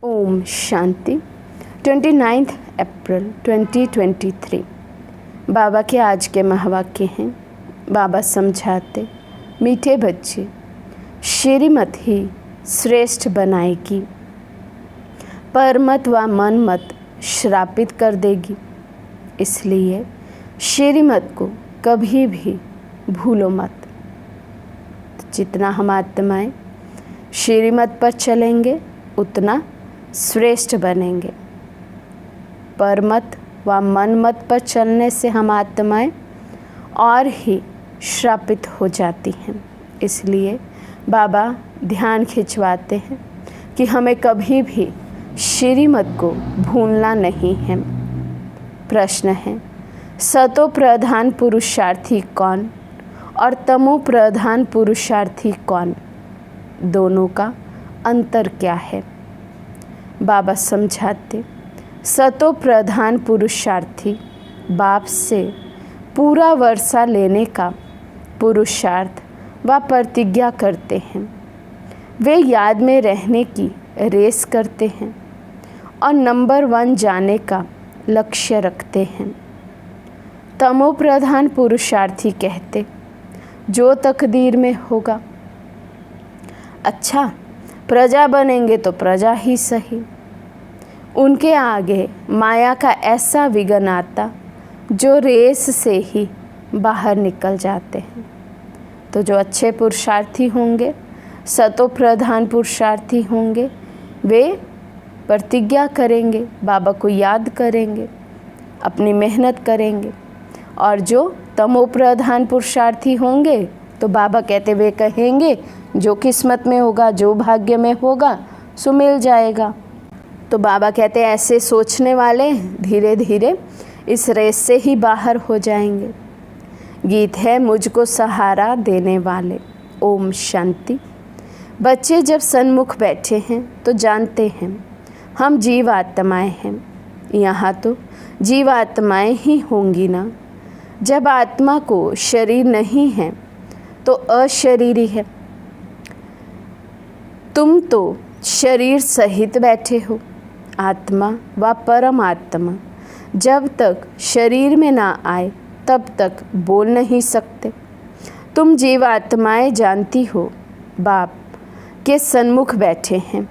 ओम शांति। 29 अप्रैल 2023 बाबा के आज के महावाक्य हैं। बाबा समझाते, मीठे बच्चे, श्रीमत ही श्रेष्ठ बनाएगी, पर मत व मन मत श्रापित कर देगी। इसलिए श्रीमत को कभी भी भूलो मत। जितना हम आत्माएं श्रीमत पर चलेंगे उतना श्रेष्ठ बनेंगे। पर मत व मन मत पर चलने से हम आत्माएं और ही श्रापित हो जाती हैं। इसलिए बाबा ध्यान खिंचवाते हैं कि हमें कभी भी श्रीमत को भूलना नहीं है। प्रश्न है, सतो प्रधान पुरुषार्थी कौन और तमो प्रधान पुरुषार्थी कौन? दोनों का अंतर क्या है? बाबा समझाते, सतो प्रधान पुरुषार्थी बाप से पूरा वर्षा लेने का पुरुषार्थ व प्रतिज्ञा करते हैं। वे याद में रहने की रेस करते हैं और नंबर 1 जाने का लक्ष्य रखते हैं। तमो प्रधान पुरुषार्थी कहते, जो तकदीर में होगा। अच्छा, प्रजा बनेंगे तो प्रजा ही सही। उनके आगे माया का ऐसा विघ्न आता जो रेस से ही बाहर निकल जाते हैं। तो जो अच्छे पुरुषार्थी होंगे, सतो प्रधान पुरुषार्थी होंगे, वे प्रतिज्ञा करेंगे, बाबा को याद करेंगे, अपनी मेहनत करेंगे। और जो तमो प्रधान पुरुषार्थी होंगे तो बाबा कहते, वे कहेंगे जो किस्मत में होगा, जो भाग्य में होगा सो मिल जाएगा। तो बाबा कहते, ऐसे सोचने वाले धीरे धीरे इस रेस से ही बाहर हो जाएंगे। गीत है मुझको सहारा देने वाले। ओम शांति। बच्चे जब सन्मुख बैठे हैं तो जानते हैं हम जीवात्माएं हैं। यहाँ तो जीवात्माएं ही होंगी ना। जब आत्मा को शरीर नहीं है तो अशरीरी है। तुम तो शरीर सहित बैठे हो। आत्मा व परमात्मा जब तक शरीर में ना आए तब तक बोल नहीं सकते। तुम जीवात्माएं जानती हो, बाप के सन्मुख बैठे हैं,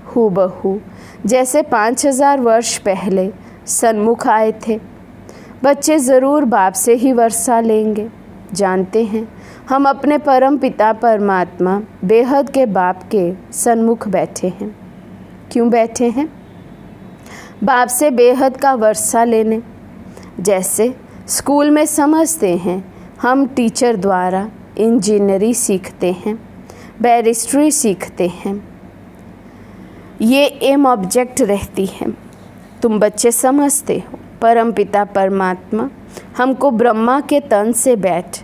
हूबहू जैसे 5000 वर्ष पहले सन्मुख आए थे। बच्चे ज़रूर बाप से ही वर्षा लेंगे। जानते हैं हम अपने परम पिता परमात्मा बेहद के बाप के सन्मुख बैठे हैं। क्यों बैठे हैं? बाप से बेहद का वर्षा लेने। जैसे स्कूल में समझते हैं हम टीचर द्वारा इंजीनियरिंग सीखते हैं, बैरिस्ट्री सीखते हैं, ये एम ऑब्जेक्ट रहती है। तुम बच्चे समझते हो परम पिता परमात्मा हमको ब्रह्मा के तन से बैठ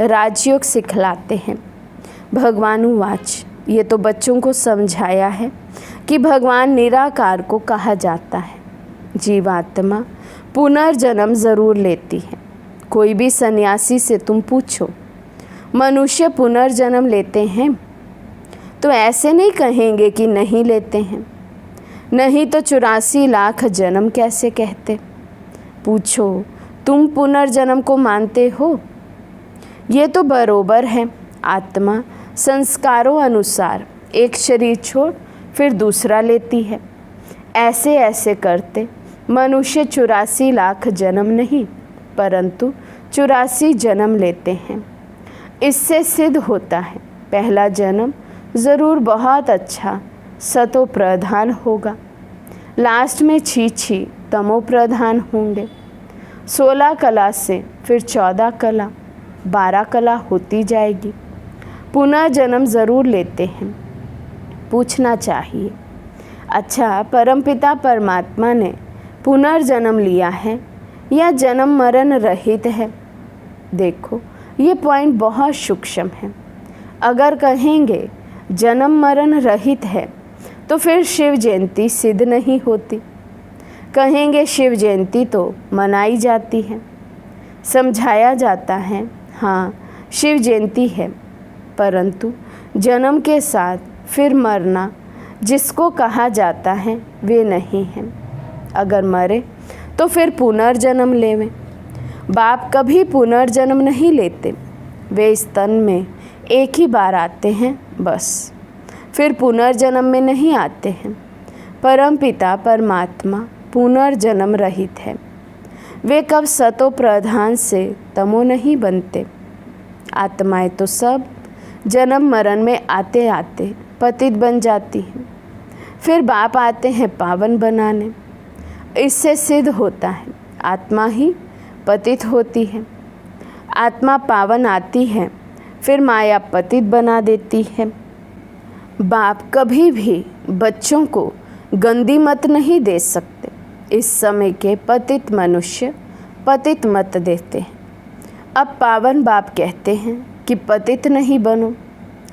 राजयोग सिखलाते हैं। भगवानुवाच, ये तो बच्चों को समझाया है कि भगवान निराकार को कहा जाता है। जीवात्मा पुनर्जन्म ज़रूर लेती है। कोई भी सन्यासी से तुम पूछो मनुष्य पुनर्जन्म लेते हैं तो ऐसे नहीं कहेंगे कि नहीं लेते हैं। नहीं तो 84 लाख जन्म कैसे कहते? पूछो तुम पुनर्जन्म को मानते हो? ये तो बरोबर है। आत्मा संस्कारों अनुसार एक शरीर छोड़ फिर दूसरा लेती है। ऐसे ऐसे करते मनुष्य 84 लाख जन्म नहीं परंतु 84 जन्म लेते हैं। इससे सिद्ध होता है पहला जन्म ज़रूर बहुत अच्छा सतो प्रधान होगा, लास्ट में छी तमो प्रधान होंगे। 16 कला से फिर 14 कला, 12 कला होती जाएगी। पुनः जन्म ज़रूर लेते हैं। पूछना चाहिए, अच्छा परमपिता परमात्मा ने पुनर्जन्म लिया है या जन्म मरण रहित है? देखो ये पॉइंट बहुत सूक्ष्म है। अगर कहेंगे जन्म मरण रहित है तो फिर शिव जयंती सिद्ध नहीं होती। कहेंगे शिव जयंती तो मनाई जाती है, समझाया जाता है, हाँ शिव जयंती है, परंतु जन्म के साथ फिर मरना जिसको कहा जाता है वे नहीं है। अगर मरे तो फिर पुनर्जन्म लेवें। बाप कभी पुनर्जन्म नहीं लेते। वे इस तन में एक ही बार आते हैं बस, फिर पुनर्जन्म में नहीं आते हैं। परम पिता परमात्मा पुनर्जन्म रहित है। वे कब सतो प्रधान से तमो नहीं बनते। आत्माएं तो सब जन्म मरण में आते आते पतित बन जाती हैं, फिर बाप आते हैं पावन बनाने। इससे सिद्ध होता है आत्मा ही पतित होती है। आत्मा पावन आती है फिर माया पतित बना देती है। बाप कभी भी बच्चों को गंदी मत नहीं दे सकते। इस समय के पतित मनुष्य पतित मत देते हैं। अब पावन बाप कहते हैं कि पतित नहीं बनो,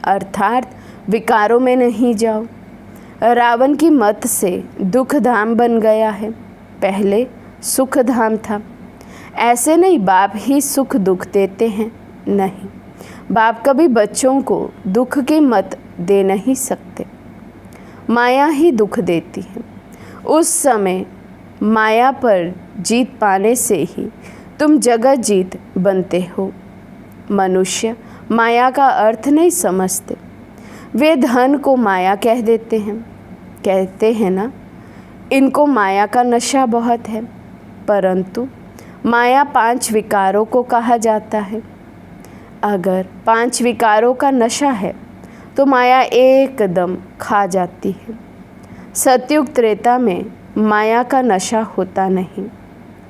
अर्थात विकारों में नहीं जाओ। रावण की मत से दुख धाम बन गया है, पहले सुख धाम था। ऐसे नहीं बाप ही सुख दुख देते हैं, नहीं, बाप कभी बच्चों को दुख की मत दे नहीं सकते। माया ही दुख देती है। उस समय माया पर जीत पाने से ही तुम जगत जीत बनते हो। मनुष्य माया का अर्थ नहीं समझते। वे धन को माया कह देते हैं, कहते हैं ना इनको माया का नशा बहुत है, परंतु माया 5 विकारों को कहा जाता है। अगर 5 विकारों का नशा है तो माया एकदम खा जाती है। सतयुग त्रेता में माया का नशा होता नहीं।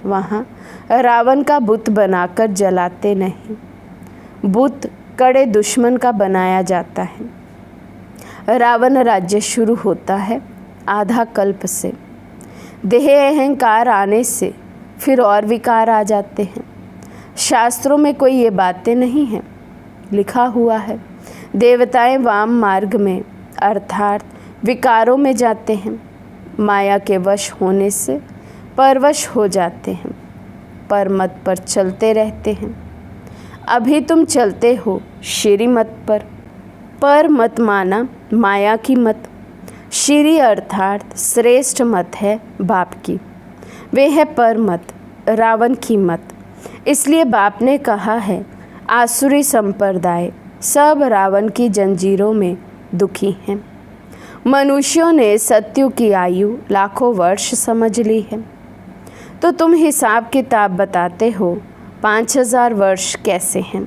वहाँ रावण का बुत बनाकर जलाते नहीं, बुत कड़े दुश्मन का बनाया जाता है। रावण राज्य शुरू होता है आधा कल्प से। देह अहंकार आने से फिर और विकार आ जाते हैं। शास्त्रों में कोई ये बातें नहीं हैं, लिखा हुआ है देवताएं वाम मार्ग में अर्थात विकारों में जाते हैं। माया के वश होने से परवश हो जाते हैं, परमत पर चलते रहते हैं। अभी तुम चलते हो श्री मत पर मत माना माया की मत। श्री अर्थात श्रेष्ठ मत है बाप की, वे है पर मत रावण की मत। इसलिए बाप ने कहा है आसुरी संप्रदाय सब रावण की जंजीरों में दुखी हैं। मनुष्यों ने सत्युग की आयु लाखों वर्ष समझ ली है, तो तुम हिसाब किताब बताते हो 5000 वर्ष कैसे हैं।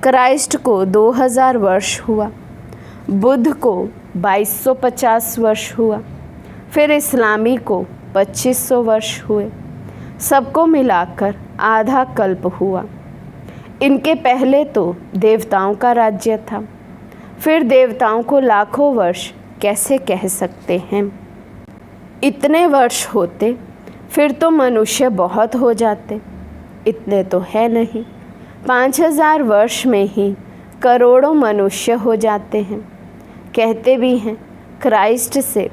क्राइस्ट को 2000 वर्ष हुआ, बुद्ध को 2250 वर्ष हुआ, फिर इस्लामी को 2500 वर्ष हुए। सबको मिलाकर आधा कल्प हुआ। इनके पहले तो देवताओं का राज्य था, फिर देवताओं को लाखों वर्ष कैसे कह सकते हैं। इतने वर्ष होते फिर तो मनुष्य बहुत हो जाते। इतने तो है नहीं, 5000 वर्ष में ही करोड़ों मनुष्य हो जाते हैं। कहते भी हैं क्राइस्ट से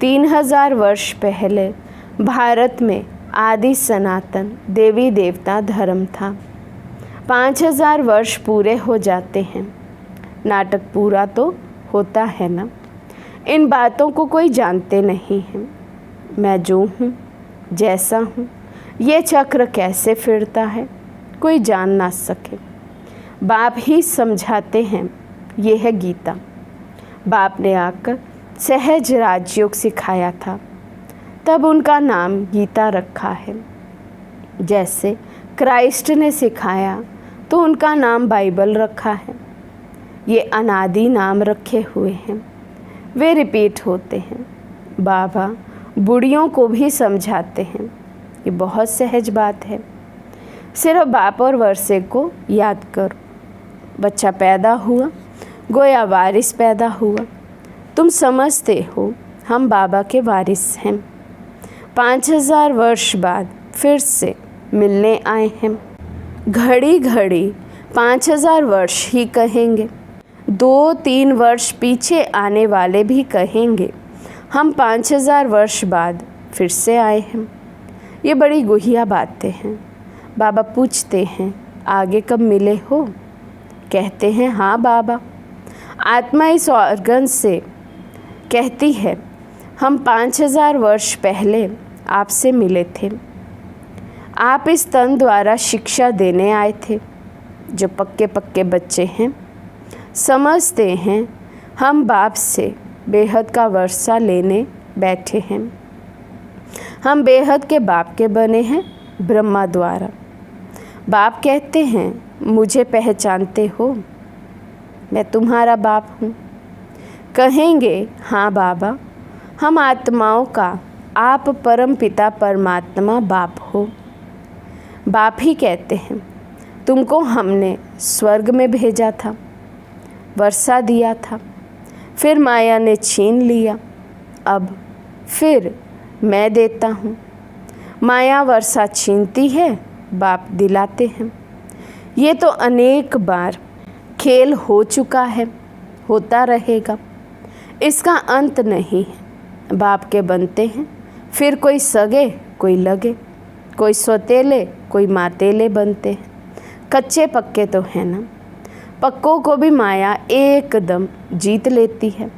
3000 वर्ष पहले भारत में आदि सनातन देवी देवता धर्म था। 5000 वर्ष पूरे हो जाते हैं, नाटक पूरा तो होता है ना। इन बातों को कोई जानते नहीं है। मैं जो हूँ, जैसा हूँ, ये चक्र कैसे फिरता है कोई जान ना सके। बाप ही समझाते हैं। ये है गीता। बाप ने आकर सहज राजयोग सिखाया था, तब उनका नाम गीता रखा है। जैसे क्राइस्ट ने सिखाया तो उनका नाम बाइबल रखा है। ये अनादि नाम रखे हुए हैं, वे रिपीट होते हैं। बाबा बूढ़ियों को भी समझाते हैं। ये बहुत सहज बात है। सिर्फ बाप और वर्षे को याद करो। बच्चा पैदा हुआ, गोया वारिस पैदा हुआ। तुम समझते हो हम बाबा के वारिस हैं। 5000 वर्ष बाद फिर से मिलने आए हैं। घड़ी घड़ी 5000 वर्ष ही कहेंगे। 2-3 वर्ष पीछे आने वाले भी कहेंगे हम 5000 वर्ष बाद फिर से आए हैं। ये बड़ी गुहिया बातें हैं। बाबा पूछते हैं आगे कब मिले हो? कहते हैं हाँ बाबा। आत्मा इस ऑर्गन से कहती है हम 5000 वर्ष पहले आपसे मिले थे। आप इस तन द्वारा शिक्षा देने आए थे। जो पक्के पक्के बच्चे हैं समझते हैं हम बाप से बेहद का वर्षा लेने बैठे हैं। हम बेहद के बाप के बने हैं ब्रह्मा द्वारा। बाप कहते हैं मुझे पहचानते हो? मैं तुम्हारा बाप हूँ। कहेंगे हाँ बाबा, हम आत्माओं का आप परम पिता परमात्मा बाप हो। बाप ही कहते हैं तुमको हमने स्वर्ग में भेजा था, वर्षा दिया था, फिर माया ने छीन लिया। अब फिर मैं देता हूँ। माया वर्षा छीनती है, बाप दिलाते हैं। ये तो अनेक बार खेल हो चुका है, होता रहेगा। इसका अंत नहीं है। बाप के बनते हैं, फिर कोई सगे कोई लगे, कोई सौतेले कोई मातेले बनते हैं। कच्चे पक्के तो है ना। पक्कों को भी माया एकदम जीत लेती है।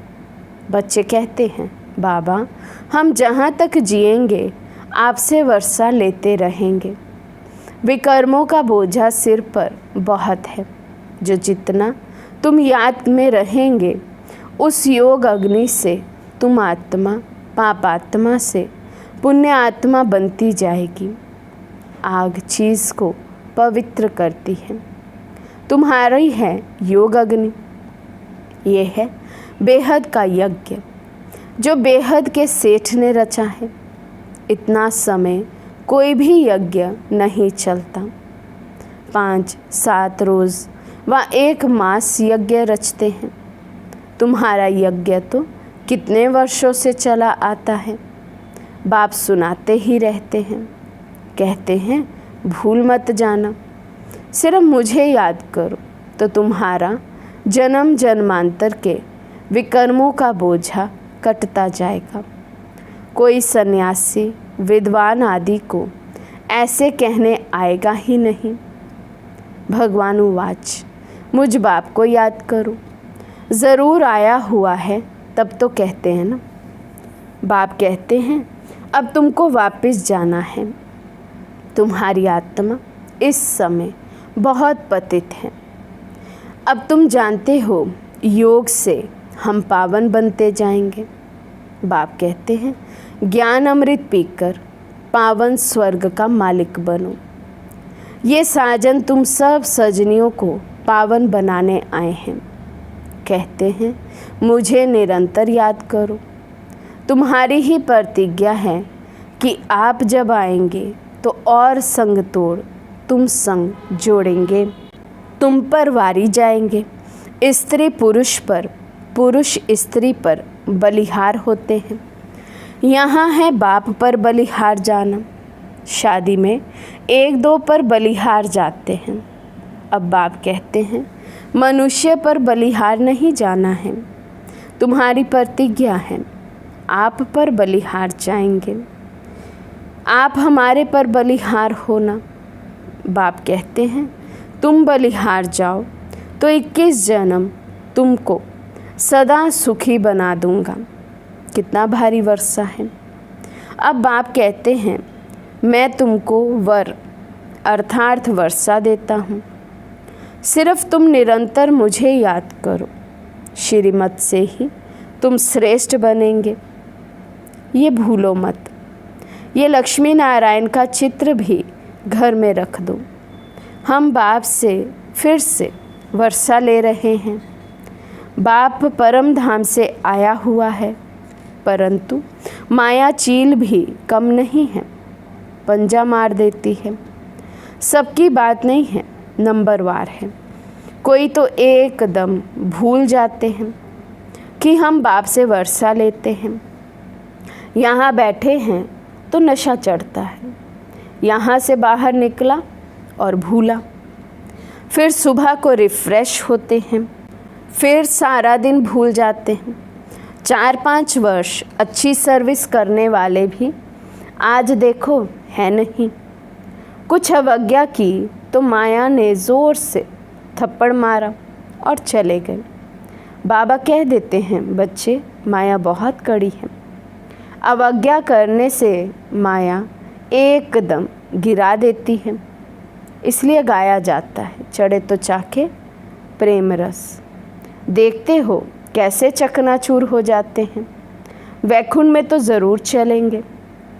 बच्चे कहते हैं बाबा हम जहाँ तक जिएंगे आपसे वर्षा लेते रहेंगे। विकर्मों का बोझा सिर पर बहुत है। जो जितना तुम याद में रहेंगे उस योग अग्नि से तुम आत्मा पापात्मा से पुण्य आत्मा बनती जाएगी। आग चीज़ को पवित्र करती है। तुम्हारी है योग अग्नि। ये है बेहद का यज्ञ जो बेहद के सेठ ने रचा है। इतना समय कोई भी यज्ञ नहीं चलता। 5-7 रोज़ व 1 मास यज्ञ रचते हैं। तुम्हारा यज्ञ तो कितने वर्षों से चला आता है। बाप सुनाते ही रहते हैं। कहते हैं भूल मत जाना, सिर्फ मुझे याद करो तो तुम्हारा जन्म जन्मांतर के विकर्मों का बोझा कटता जाएगा। कोई सन्यासी विद्वान आदि को ऐसे कहने आएगा ही नहीं। भगवान उवाच मुझ बाप को याद करो। ज़रूर आया हुआ है तब तो कहते हैं ना। बाप कहते हैं अब तुमको वापस जाना है। तुम्हारी आत्मा इस समय बहुत पतित है। अब तुम जानते हो योग से हम पावन बनते जाएंगे। बाप कहते हैं ज्ञान अमृत पीकर पावन स्वर्ग का मालिक बनो। ये साजन तुम सब सजनियों को पावन बनाने आए हैं। कहते हैं मुझे निरंतर याद करो। तुम्हारी ही प्रतिज्ञा है कि आप जब आएंगे तो और संग तोड़ तुम संग जोड़ेंगे। तुम पर वारी जाएंगे। स्त्री पुरुष पर, पुरुष स्त्री पर बलिहार होते हैं। यहाँ है बाप पर बलिहार जाना। शादी में एक दो पर बलिहार जाते हैं। अब बाप कहते हैं मनुष्य पर बलिहार नहीं जाना है। तुम्हारी प्रतिज्ञा है, आप पर बलिहार जाएंगे। आप हमारे पर बलिहार होना। बाप कहते हैं तुम बलिहार जाओ तो 21 जन्म तुमको सदा सुखी बना दूंगा। कितना भारी वर्षा है। अब बाप कहते हैं मैं तुमको वर अर्थात वर्षा देता हूँ। सिर्फ तुम निरंतर मुझे याद करो। श्रीमत से ही तुम श्रेष्ठ बनेंगे, ये भूलो मत। ये लक्ष्मी नारायण का चित्र भी घर में रख दो। हम बाप से फिर से वर्षा ले रहे हैं। बाप परम धाम से आया हुआ है, परंतु माया चील भी कम नहीं है, पंजा मार देती है। सबकी बात नहीं है, नंबरवार है। कोई तो एकदम भूल जाते हैं कि हम बाप से वर्षा लेते हैं। यहाँ बैठे हैं तो नशा चढ़ता है। यहाँ से बाहर निकला और भूला। फिर सुबह को रिफ़्रेश होते हैं, फिर सारा दिन भूल जाते हैं। 4-5 वर्ष अच्छी सर्विस करने वाले भी आज देखो है नहीं। कुछ अवज्ञा की तो माया ने ज़ोर से थप्पड़ मारा और चले गए। बाबा कह देते हैं बच्चे, माया बहुत कड़ी है। अवज्ञा करने से माया एकदम गिरा देती है। इसलिए गाया जाता है चढ़े तो चाखे प्रेम रस। देखते हो कैसे चकनाचूर हो जाते हैं। वैकुंठ में तो ज़रूर चलेंगे,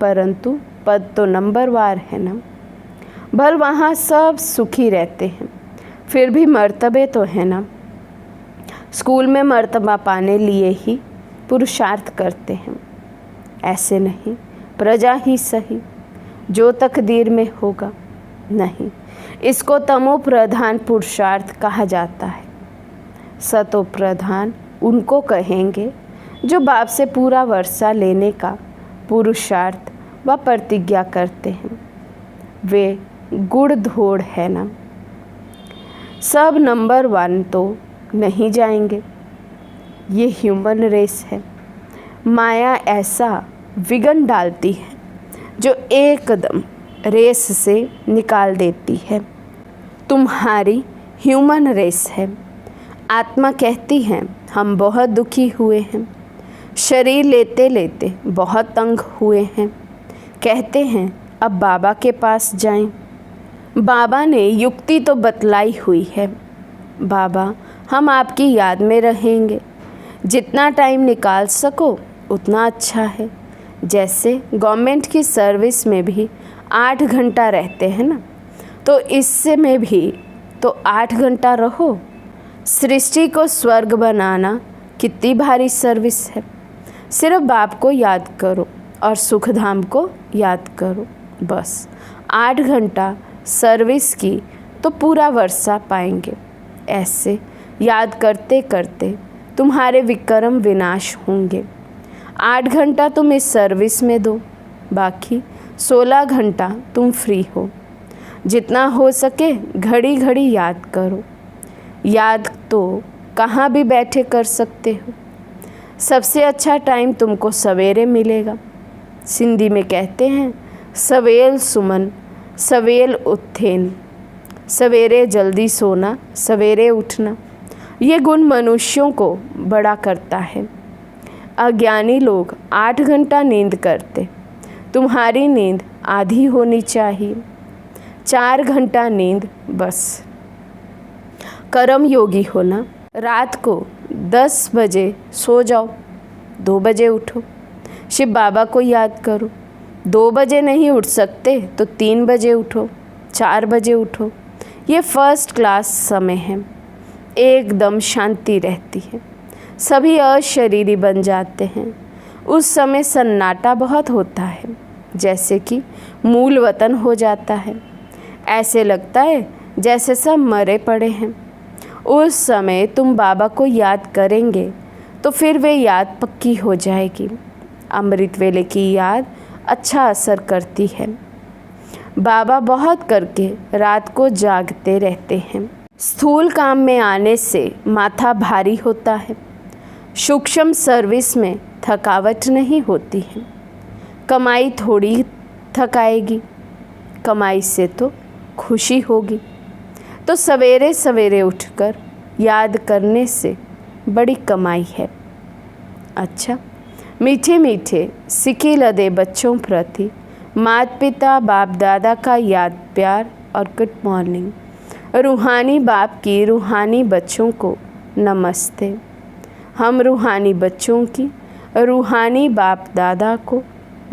परंतु पद तो नंबरवार है ना। भल वहाँ सब सुखी रहते हैं, फिर भी मर्तबे तो है ना। स्कूल में मर्तबा पाने लिए ही पुरुषार्थ करते हैं, ऐसे नहीं प्रजा ही सही जो तकदीर में होगा। नहीं, इसको तमो प्रधान पुरुषार्थ कहा जाता है। सतो प्रधान उनको कहेंगे जो बाप से पूरा वर्षा लेने का पुरुषार्थ व प्रतिज्ञा करते हैं। वे गुड़ धोड़ है ना। सब नंबर 1 तो नहीं जाएंगे। ये ह्यूमन रेस है। माया ऐसा विघन डालती है जो एकदम रेस से निकाल देती है। तुम्हारी ह्यूमन रेस है। आत्मा कहती है हम बहुत दुखी हुए हैं, शरीर लेते लेते बहुत तंग हुए हैं। कहते हैं अब बाबा के पास जाएं। बाबा ने युक्ति तो बतलाई हुई है। बाबा हम आपकी याद में रहेंगे। जितना टाइम निकाल सको उतना अच्छा है। जैसे गवर्नमेंट की सर्विस में भी 8 घंटा रहते हैं ना, तो इससे में भी तो 8 घंटा रहो। सृष्टि को स्वर्ग बनाना कितनी भारी सर्विस है। सिर्फ बाप को याद करो और सुखधाम को याद करो, बस 8 घंटा सर्विस की तो पूरा वर्षा पाएंगे। ऐसे याद करते करते तुम्हारे विक्रम विनाश होंगे। 8 घंटा तुम इस सर्विस में दो, बाकी 16 घंटा तुम फ्री हो। जितना हो सके घड़ी घड़ी याद करो। याद तो कहाँ भी बैठे कर सकते हो। सबसे अच्छा टाइम तुमको सवेरे मिलेगा। सिंधी में कहते हैं सवेल सुमन सवेल उत्थेन। सवेरे जल्दी सोना, सवेरे उठना, ये गुण मनुष्यों को बड़ा करता है। अज्ञानी लोग 8 घंटा नींद करते। तुम्हारी नींद आधी होनी चाहिए। 4 घंटा नींद बस। कर्म योगी होना। रात को 10 बजे सो जाओ, 2 बजे उठो। शिव बाबा को याद करो। 2 बजे नहीं उठ सकते तो 3 बजे उठो, 4 बजे उठो। ये फर्स्ट क्लास समय है। एकदम शांति रहती है, सभी अशरीरी बन जाते हैं। उस समय सन्नाटा बहुत होता है, जैसे कि मूल वतन हो जाता है। ऐसे लगता है जैसे सब मरे पड़े हैं। उस समय तुम बाबा को याद करेंगे तो फिर वे याद पक्की हो जाएगी। अमृत वेले की याद अच्छा असर करती है। बाबा बहुत करके रात को जागते रहते हैं। स्थूल काम में आने से माथा भारी होता है। सूक्ष्म सर्विस में थकावट नहीं होती है। कमाई थोड़ी थकाएगी, कमाई से तो खुशी होगी। तो सवेरे सवेरे उठकर याद करने से बड़ी कमाई है। अच्छा, मीठे मीठे सिके लदे बच्चों प्रति माता पिता बाप दादा का याद प्यार और गुड मॉर्निंग। रूहानी बाप की रूहानी बच्चों को नमस्ते। हम रूहानी बच्चों की रूहानी बाप दादा को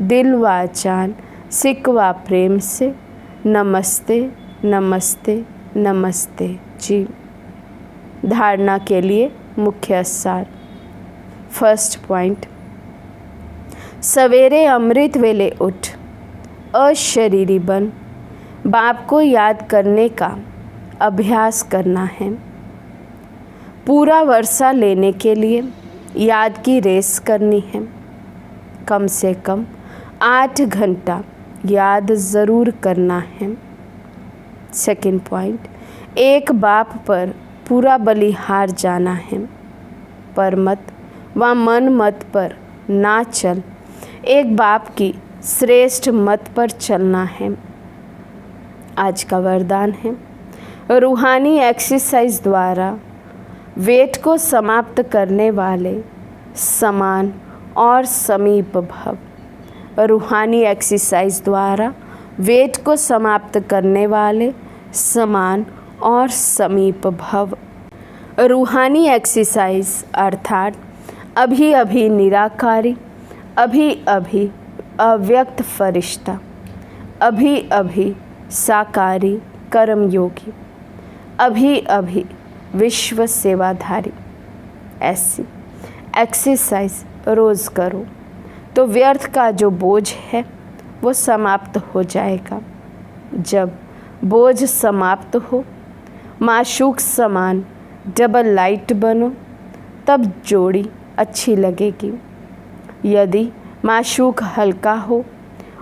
दिल व जान सिकवा प्रेम से नमस्ते नमस्ते नमस्ते जी। धारणा के लिए मुख्य सार। फर्स्ट पॉइंट, सवेरे अमृत वेले उठ अशरीरी बन बाप को याद करने का अभ्यास करना है। पूरा वर्षा लेने के लिए याद की रेस करनी है। कम से कम 8 घंटा याद ज़रूर करना है। सेकंड पॉइंट, एक बाप पर पूरा बलिहार जाना है। पर मत व मन मत पर ना चल, एक बाप की श्रेष्ठ मत पर चलना है। आज का वरदान है, रूहानी एक्सरसाइज द्वारा वेट को समाप्त करने वाले समान और समीप भव। रूहानी एक्सरसाइज द्वारा वेट को समाप्त करने वाले समान और समीप भव। रूहानी एक्सरसाइज अर्थात अभी अभी निराकारी, अभी अभी अव्यक्त फरिश्ता, अभी अभी साकारी कर्मयोगी, अभी अभी विश्व सेवाधारी। ऐसी एक्सरसाइज रोज़ करो तो व्यर्थ का जो बोझ है वो समाप्त हो जाएगा। जब बोझ समाप्त हो, माशूक समान डबल लाइट बनो, तब जोड़ी अच्छी लगेगी। यदि माशूक हल्का हो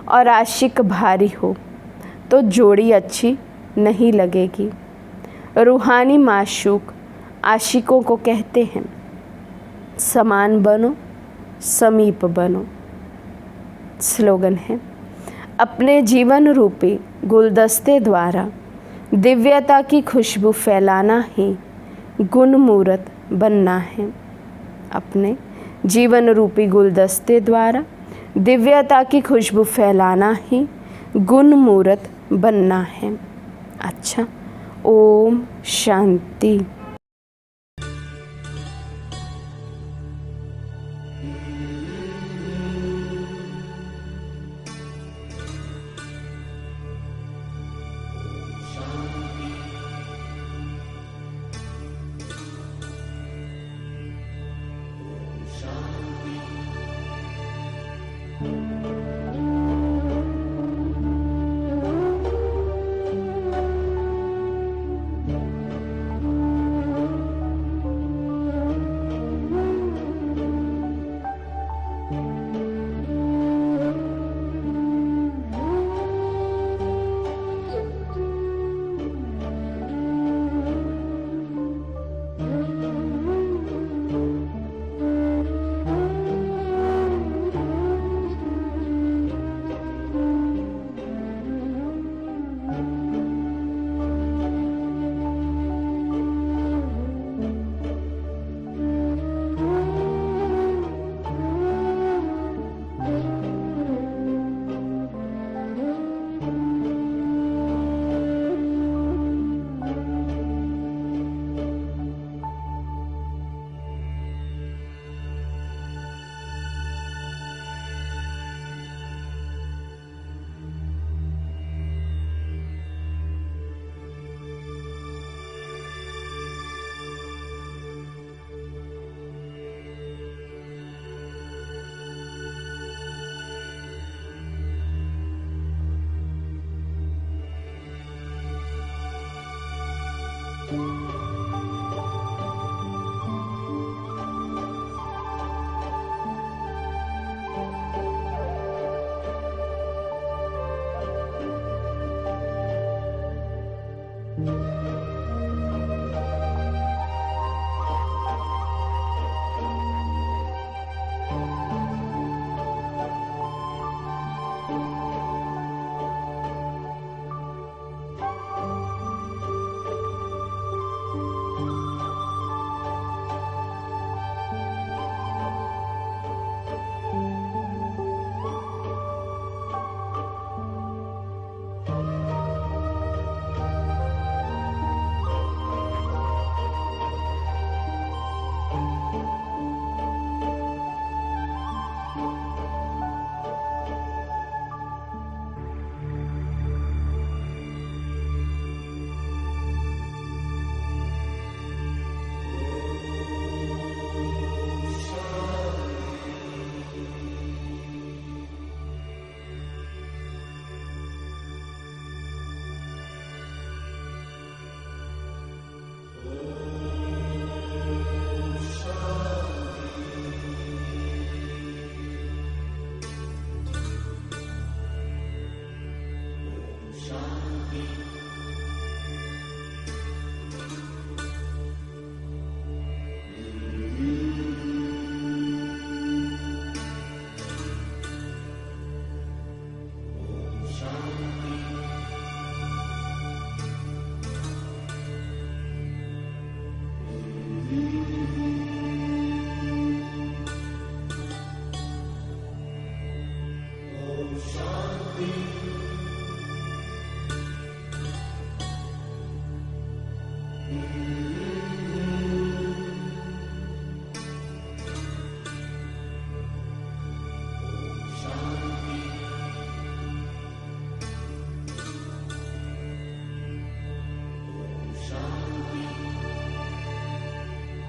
और आशिक भारी हो तो जोड़ी अच्छी नहीं लगेगी। रूहानी माशूक आशिकों को कहते हैं, समान बनो, समीप बनो। स्लोगन है, अपने जीवन रूपी गुलदस्ते द्वारा दिव्यता की खुशबू फैलाना ही गुण मूरत बनना है। अपने जीवन रूपी गुलदस्ते द्वारा दिव्यता की खुशबू फैलाना ही गुण मूरत बनना है। अच्छा, ओम शांति।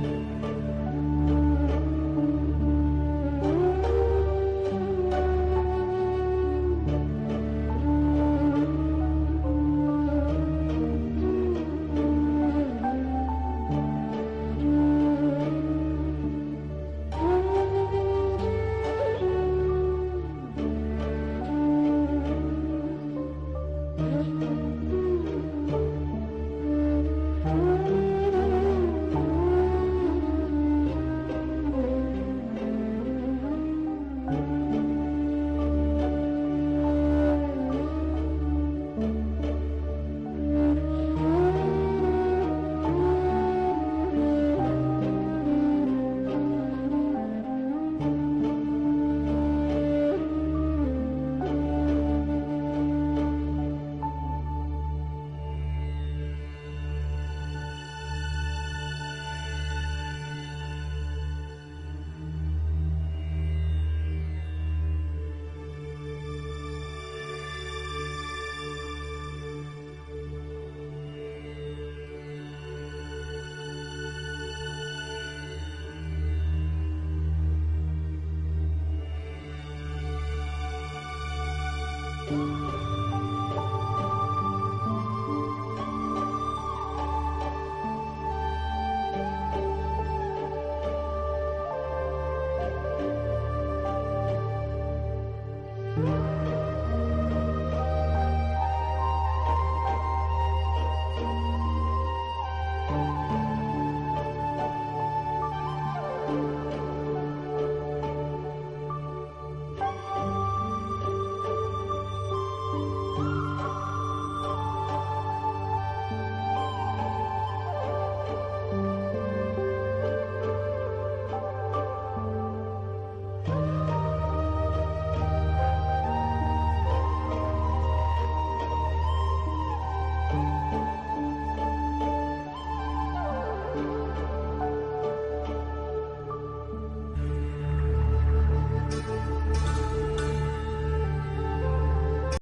हैं।